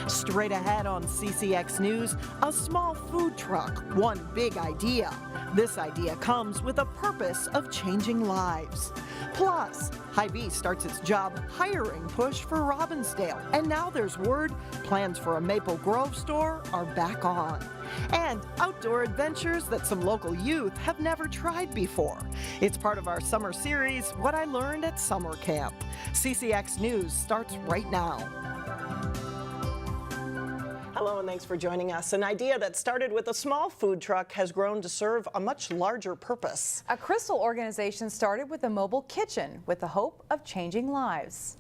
Straight ahead on CCX News, a small food truck, one big idea. This idea comes with a purpose of changing lives. Plus, HyVee starts its job hiring push for Robbinsdale, and now there's word plans for a Maple Grove store are back on. And outdoor adventures that some local youth have never tried before. It's part of our summer series, What I Learned at Summer Camp. CCX News starts right now. Hello and thanks for joining us. An idea that started with a small food truck has grown to serve a much larger purpose. A Crystal organization started with a mobile kitchen with the hope of changing lives.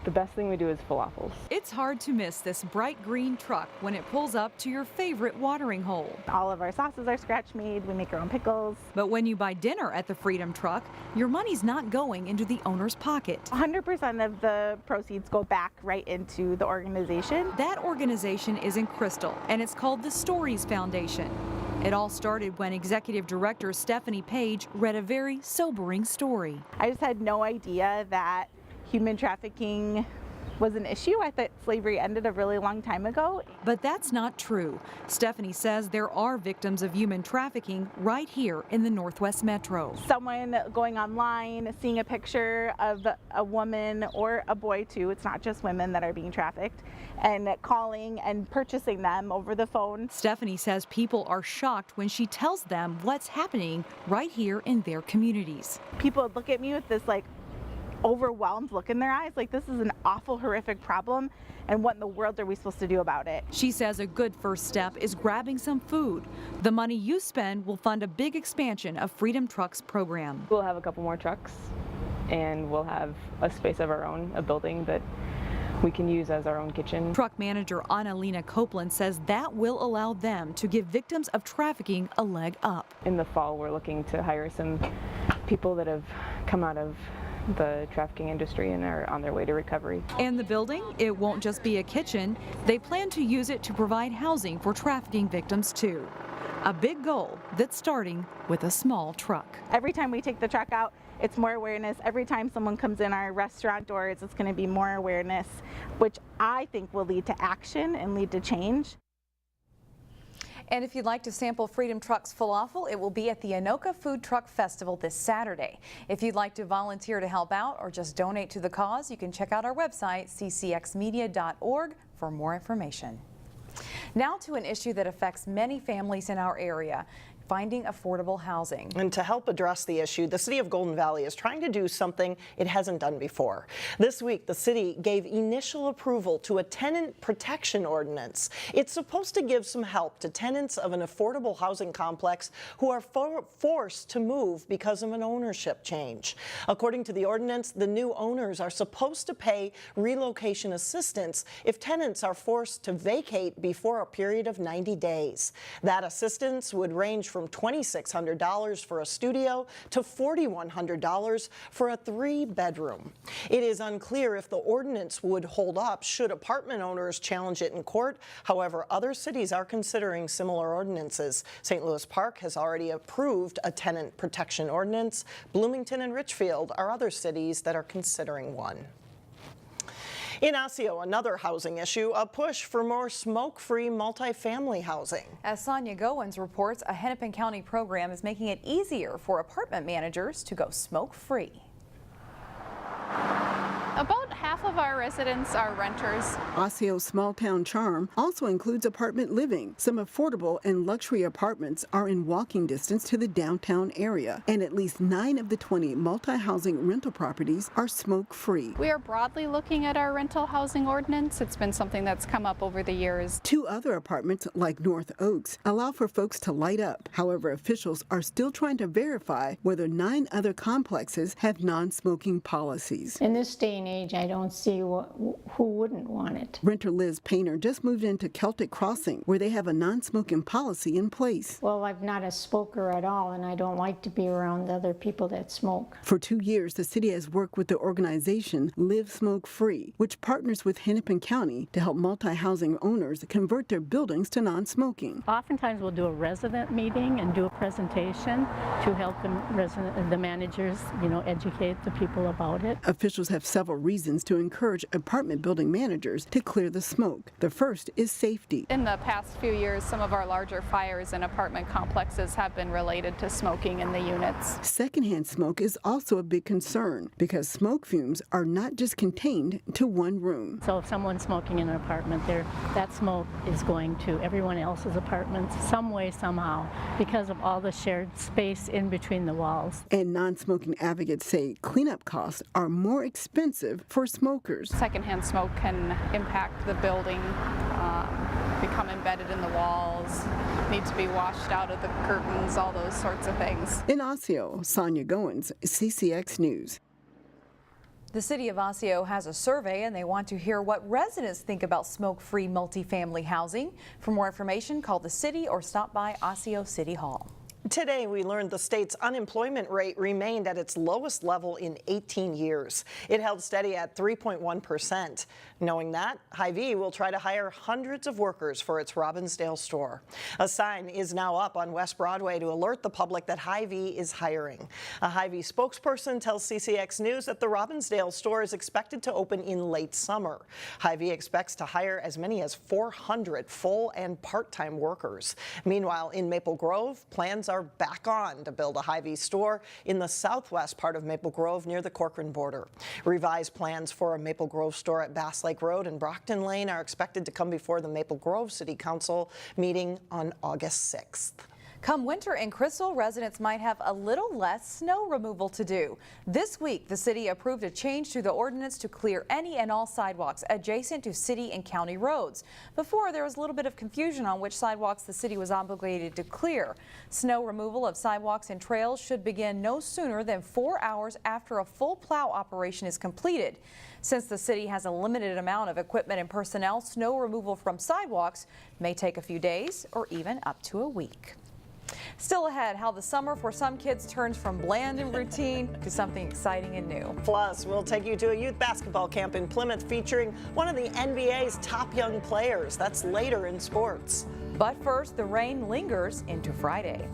The best thing we do is falafels. It's hard to miss this bright green truck when it pulls up to your favorite watering hole. All of our sauces are scratch made. We make our own pickles. But when you buy dinner at the Freedom Truck, your money's not going into the owner's pocket. 100% of the proceeds go back right into the organization. That organization is in Crystal, and it's called the Stories Foundation. It all started when Executive Director Stephanie Page read a very sobering story. I just had no idea that human trafficking was an issue. I thought slavery ended a really long time ago. But that's not true. Stephanie says there are victims of human trafficking right here in the Northwest Metro. Someone going online, seeing a picture of a woman or a boy too, it's not just women that are being trafficked, and calling and purchasing them over the phone. Stephanie says people are shocked when she tells them what's happening right here in their communities. People look at me with this overwhelmed look in their eyes, like this is an awful, horrific problem, and what in the world are we supposed to do about it? She says a good first step is grabbing some food. The money you spend will fund a big expansion of Freedom Truck's program. We'll have a couple more trucks, and we'll have a space of our own, a building that we can use as our own kitchen. Truck manager Annalena Copeland says that will allow them to give victims of trafficking a leg up. In the fall, we're looking to hire some people that have come out of the trafficking industry and are on their way to recovery. And the building, it won't just be a kitchen. They plan to use it to provide housing for trafficking victims too. A big goal that's starting with a small truck. Every time we take the truck out, it's more awareness. Every time someone comes in our restaurant doors, it's going to be more awareness, which I think will lead to action and lead to change. And if you'd like to sample Freedom Truck's falafel, it will be at the Anoka Food Truck Festival this Saturday. If you'd like to volunteer to help out or just donate to the cause, you can check out our website, ccxmedia.org, for more information. Now to an issue that affects many families in our area: finding affordable housing. And to help address the issue, the city of Golden Valley is trying to do something it hasn't done before. This week, the city gave initial approval to a tenant protection ordinance. It's supposed to give some help to tenants of an affordable housing complex who are forced to move because of an ownership change. According to the ordinance, the new owners are supposed to pay relocation assistance if tenants are forced to vacate before a period of 90 days. That assistance would range from $2,600 for a studio to $4,100 for a 3-bedroom. It is unclear if the ordinance would hold up should apartment owners challenge it in court. However, other cities are considering similar ordinances. St. Louis Park has already approved a tenant protection ordinance. Bloomington and Richfield are other cities that are considering one. In Osseo, another housing issue, a push for more smoke-free multifamily housing. As Sonia Goins reports, a Hennepin County program is making it easier for apartment managers to go smoke-free. About half of our residents are renters. Osseo's small-town charm also includes apartment living. Some affordable and luxury apartments are in walking distance to the downtown area, and at least 9 of the 20 multi-housing rental properties are smoke-free. We are broadly looking at our rental housing ordinance. It's been something that's come up over the years. 2 other apartments, like North Oaks, allow for folks to light up. However, officials are still trying to verify whether 9 other complexes have non-smoking policies. In this day and age, I don't see who wouldn't want it. Renter Liz Painter just moved into Celtic Crossing, where they have a non-smoking policy in place. Well, I'm not a smoker at all, and I don't like to be around other people that smoke. For 2 years, the city has worked with the organization Live Smoke Free, which partners with Hennepin County to help multi-housing owners convert their buildings to non-smoking. Oftentimes we'll do a resident meeting and do a presentation to help the managers, educate the people about it. Officials have several reasons to encourage apartment building managers to clear the smoke. The first is safety. In the past few years, some of our larger fires in apartment complexes have been related to smoking in the units. Secondhand smoke is also a big concern because smoke fumes are not just contained to one room. So if someone's smoking in an apartment there, that smoke is going to everyone else's apartments some way, somehow, because of all the shared space in between the walls. And non-smoking advocates say cleanup costs are more expensive for smokers. Secondhand smoke can impact the building, become embedded in the walls, need to be washed out of the curtains, all those sorts of things. In Osseo, Sonia Goins, CCX News. The city of Osseo has a survey and they want to hear what residents think about smoke-free multifamily housing. For more information, call the city or stop by Osseo City Hall. Today, we learned the state's unemployment rate remained at its lowest level in 18 years. It held steady at 3.1%. Knowing that, HyVee will try to hire hundreds of workers for its Robbinsdale store. A sign is now up on West Broadway to alert the public that HyVee is hiring. A HyVee spokesperson tells CCX News that the Robbinsdale store is expected to open in late summer. HyVee expects to hire as many as 400 full and part-time workers. Meanwhile, in Maple Grove, plans are back on to build a HyVee store in the southwest part of Maple Grove near the Corcoran border. Revised plans for a Maple Grove store at Bass Lake Road and Brockton Lane are expected to come before the Maple Grove City Council meeting on August 6th. Come winter in Crystal, residents might have a little less snow removal to do. This week, the city approved a change to the ordinance to clear any and all sidewalks adjacent to city and county roads. Before, there was a little bit of confusion on which sidewalks the city was obligated to clear. Snow removal of sidewalks and trails should begin no sooner than 4 hours after a full plow operation is completed. Since the city has a limited amount of equipment and personnel, snow removal from sidewalks may take a few days or even up to a week. Still ahead, how the summer for some kids turns from bland and routine to something exciting and new. Plus, we'll take you to a youth basketball camp in Plymouth featuring one of the NBA's top young players. That's later in sports. But first, the rain lingers into Friday.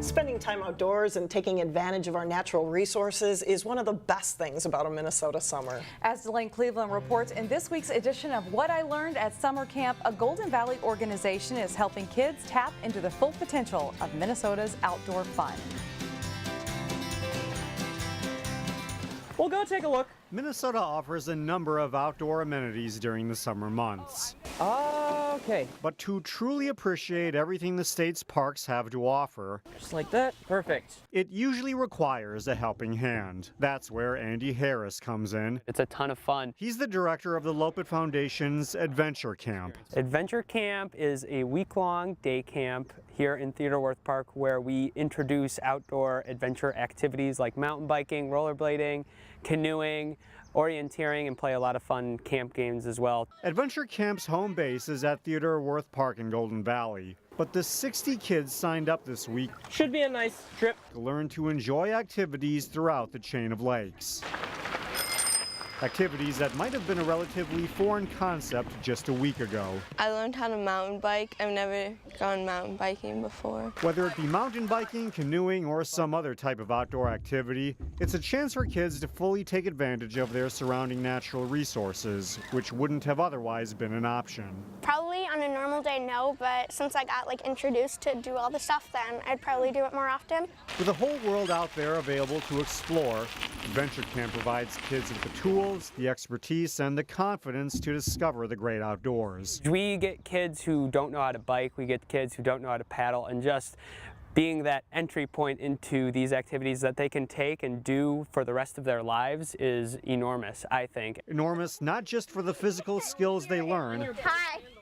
Spending time outdoors and taking advantage of our natural resources is one of the best things about a Minnesota summer. As Delane Cleveland reports, in this week's edition of What I Learned at Summer Camp, a Golden Valley organization is helping kids tap into the full potential of Minnesota's outdoor fun. Well, go take a look. Minnesota offers a number of outdoor amenities during the summer months. Okay. But to truly appreciate everything the state's parks have to offer, Just like that. Perfect. it usually requires a helping hand. That's where Andy Harris comes in. It's a ton of fun. He's the director of the Loppet Foundation's Adventure Camp. Adventure Camp is a week-long day camp here in Theodore Wirth Park where we introduce outdoor adventure activities like mountain biking, rollerblading, canoeing, orienteering, and play a lot of fun camp games as well. Adventure Camp's home base is at Theodore Wirth Park in Golden Valley. But the 60 kids signed up this week Should be a nice trip. to learn to enjoy activities throughout the chain of lakes. Activities that might have been a relatively foreign concept just a week ago. I learned how to mountain bike. I've never gone mountain biking before. Whether it be mountain biking, canoeing, or some other type of outdoor activity, it's a chance for kids to fully take advantage of their surrounding natural resources, which wouldn't have otherwise been an option. Probably on a normal day, no, but since I got introduced to do all the stuff, then I'd probably do it more often. With a whole world out there available to explore, Adventure Camp provides kids with the tools, the expertise, and the confidence to discover the great outdoors. We get kids who don't know how to bike, we get kids who don't know how to paddle, and just being that entry point into these activities that they can take and do for the rest of their lives is enormous, I think. Enormous not just for the physical skills they learn,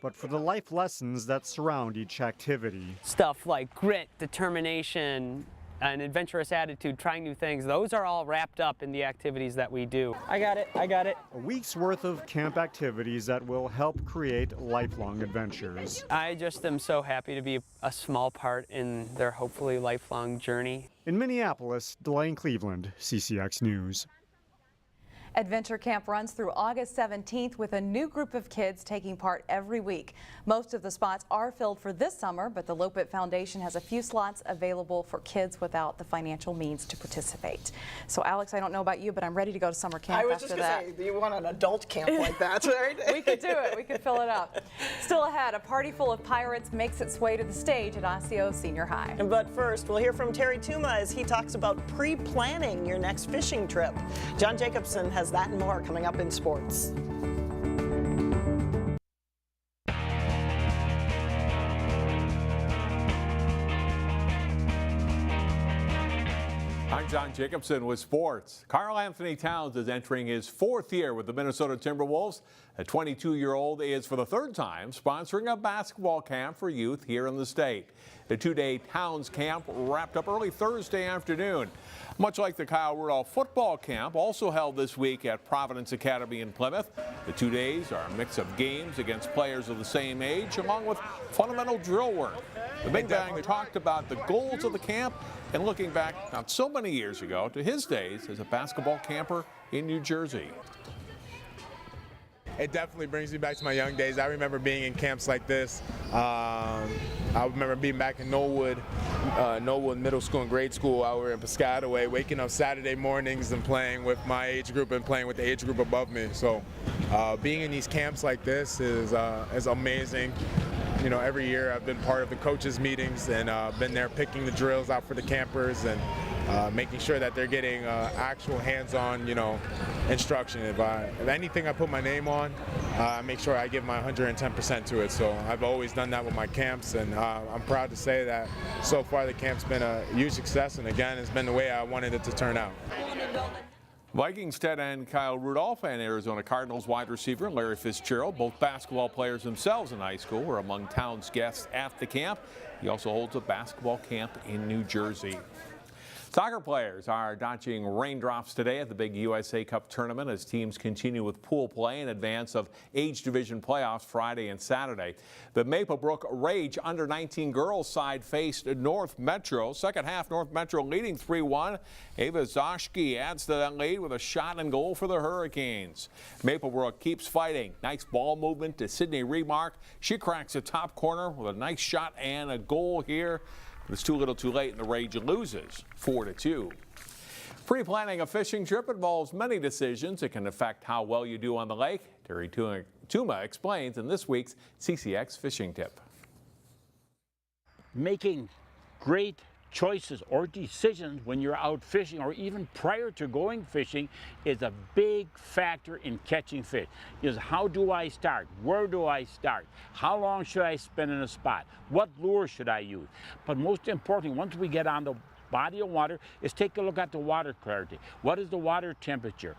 but for the life lessons that surround each activity. Stuff like grit, determination, an adventurous attitude, trying new things, those are all wrapped up in the activities that we do. I got it. A week's worth of camp activities that will help create lifelong adventures. I just am so happy to be a small part in their hopefully lifelong journey. In Minneapolis, Delane Cleveland, CCX News. Adventure Camp runs through August 17th with a new group of kids taking part every week. Most of the spots are filled for this summer, but the Loppet Foundation has a few slots available for kids without the financial means to participate. So Alex, I don't know about you, but I'm ready to go to summer camp after that. I was just going to say, you want an adult camp like that, right? We could do it. We could fill it up. Still ahead, a party full of pirates makes its way to the stage at Osseo Senior High. But first, we'll hear from Terry Tuma as he talks about pre-planning your next fishing trip. John Jacobson has that and more coming up in sports. I'm John Jacobson with sports. Karl Anthony Towns is entering his 4th year with the Minnesota Timberwolves. The 22-year-old is for the 3rd time sponsoring a basketball camp for youth here in the state. The 2-day Towns camp wrapped up early Thursday afternoon. Much like the Kyle Rudolph football camp, also held this week at Providence Academy in Plymouth. The 2 days are a mix of games against players of the same age, along with fundamental drill work. The Big Bang talked about the goals of the camp and looking back not so many years ago to his days as a basketball camper in New Jersey. It definitely brings me back to my young days. I remember being in camps like this. I remember being back in Knollwood Middle School and grade school. I were in Piscataway, waking up Saturday mornings and playing with my age group and playing with the age group above me. So being in these camps like this is amazing. You know, every year I've been part of the coaches' meetings and been there picking the drills out for the campers and making sure that they're getting actual hands-on, instruction. If anything I put my name on, I make sure I give my 110% to it. So I've always done that with my camps, and I'm proud to say that so far the camp's been a huge success, and again, it's been the way I wanted it to turn out. Vikings tight end Kyle Rudolph and Arizona Cardinals wide receiver Larry Fitzgerald, both basketball players themselves in high school, were among Towns' guests at the camp. He also holds a basketball camp in New Jersey. Soccer players are dodging raindrops today at the big USA Cup tournament as teams continue with pool play in advance of age division playoffs Friday and Saturday. The MapleBrook Rage under-19 girls side faced North Metro. Second half, North Metro leading 3-1. Ava Zoschke adds to that lead with a shot and goal for the Hurricanes. MapleBrook keeps fighting. Nice ball movement to Sydney Remark. She cracks the top corner with a nice shot and a goal here. It's too little too late and the Rage loses 4-2. Pre-planning a fishing trip involves many decisions. It can affect how well you do on the lake. Terry Tuma explains in this week's CCX Fishing Tip. Making great choices or decisions when you're out fishing or even prior to going fishing is a big factor in catching fish. Is how do I start? Where do I start? How long should I spend in a spot? What lure should I use? But most importantly, once we get on the body of water, is take a look at the water clarity. What is the water temperature?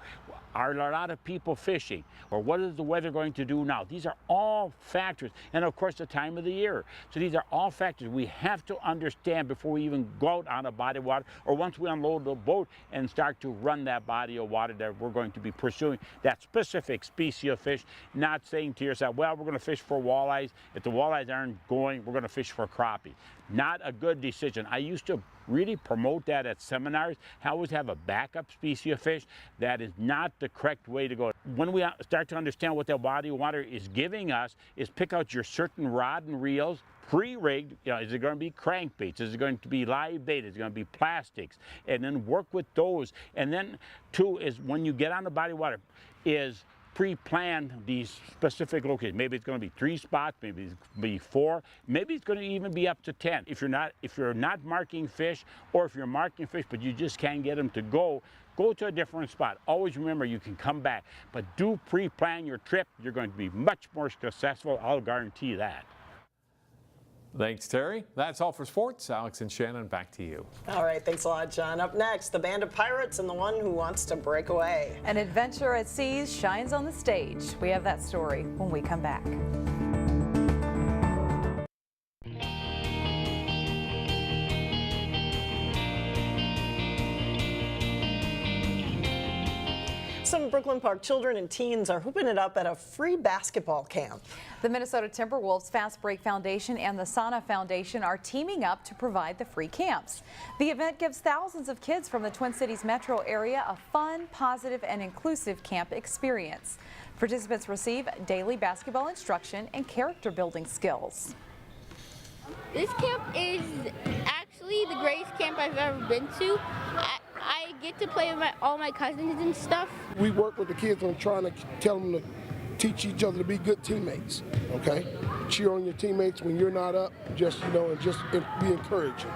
Are a lot of people fishing? Or what is the weather going to do now? These are all factors. And of course, the time of the year. So these are all factors we have to understand before we even go out on a body of water, or once we unload the boat and start to run that body of water that we're going to be pursuing that specific species of fish, not saying to yourself, well, we're going to fish for walleyes. If the walleyes aren't going, we're going to fish for crappie. Not a good decision. I used to really promote that at seminars. I always have a backup species of fish. That is not the correct way to go. When we start to understand what that body of water is giving us, is pick out your certain rod and reels, pre-rigged. Is it going to be crankbaits? Is it going to be live bait? Is it going to be plastics? And then work with those. And then two is when you get on the body of water is pre-plan these specific locations. Maybe it's going to be 3 spots, maybe it's going to be 4, maybe it's going to even be up to 10. If you're not marking fish, or if you're marking fish but you just can't get them to go to a different spot. Always remember you can come back, but do pre-plan your trip. You're going to be much more successful, I'll guarantee that. Thanks, Terry. That's all for sports. Alex and Shannon, back to you. All right, thanks a lot, John. Up next, the band of pirates and the one who wants to break away. An adventure at seas shines on the stage. We have that story when we come back. Some Brooklyn Park children and teens are hooping it up at a free basketball camp. The Minnesota Timberwolves Fast Break Foundation and the Sana Foundation are teaming up to provide the free camps. The event gives thousands of kids from the Twin Cities metro area a fun, positive, and inclusive camp experience. Participants receive daily basketball instruction and character building skills. This camp is actually the greatest camp I've ever been to. I get to play with all my cousins and stuff. We work with the kids on trying to tell them to teach each other to be good teammates, okay? Cheer on your teammates when you're not up, just be encouraging.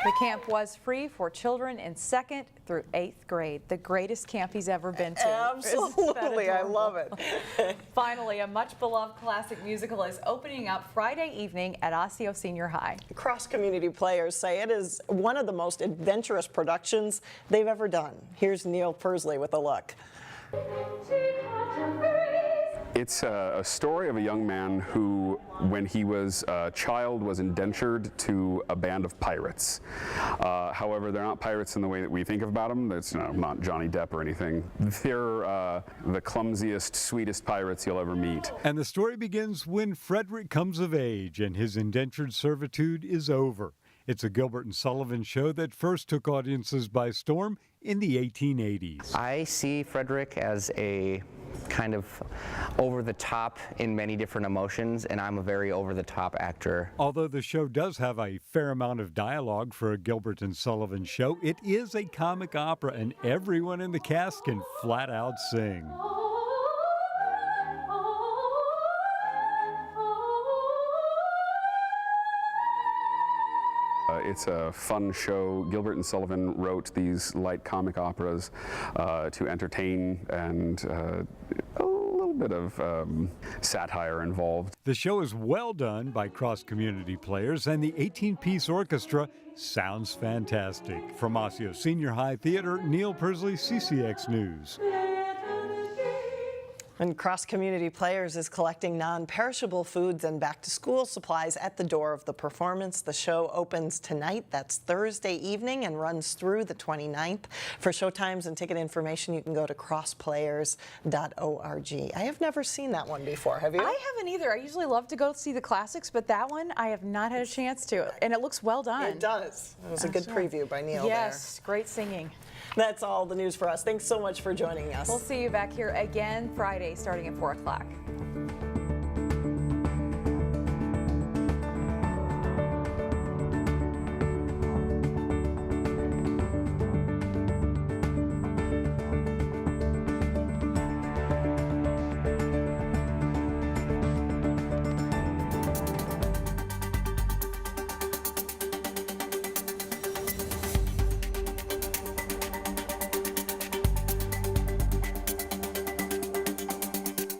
The camp was free for children in 2nd through 8th grade. The greatest camp he's ever been to. Absolutely, I love it. Finally, a much-beloved classic musical is opening up Friday evening at Osseo Senior High. Cross-community players say it is one of the most adventurous productions they've ever done. Here's Neil Persley with a look. It's a story of a young man who, when he was a child, was indentured to a band of pirates. However, they're not pirates in the way that we think about them. It's not Johnny Depp or anything. They're the clumsiest, sweetest pirates you'll ever meet. And the story begins when Frederick comes of age and his indentured servitude is over. It's a Gilbert and Sullivan show that first took audiences by storm in the 1880s. I see Frederick as a kind of over the top in many different emotions, and I'm a very over the top actor. Although the show does have a fair amount of dialogue for a Gilbert and Sullivan show, it is a comic opera and everyone in the cast can flat out sing. It's a fun show. Gilbert and Sullivan wrote these light comic operas to entertain, and a little bit of satire involved. The show is well done by cross-community players, and the 18-piece orchestra sounds fantastic. From Osseo Senior High Theater, Neil Persley, CCX News. And Cross-Community Players is collecting non-perishable foods and back-to-school supplies at the door of the performance. The show opens tonight. That's Thursday evening and runs through the 29th. For showtimes and ticket information, you can go to crossplayers.org. I have never seen that one before. Have you? I haven't either. I usually love to go see the classics, but that one I have not had a chance to. And it looks well done. It does. It was a good preview by Neil there. Yes, great singing. That's all the news for us. Thanks so much for joining us. We'll see you back here again Friday starting at 4 o'clock.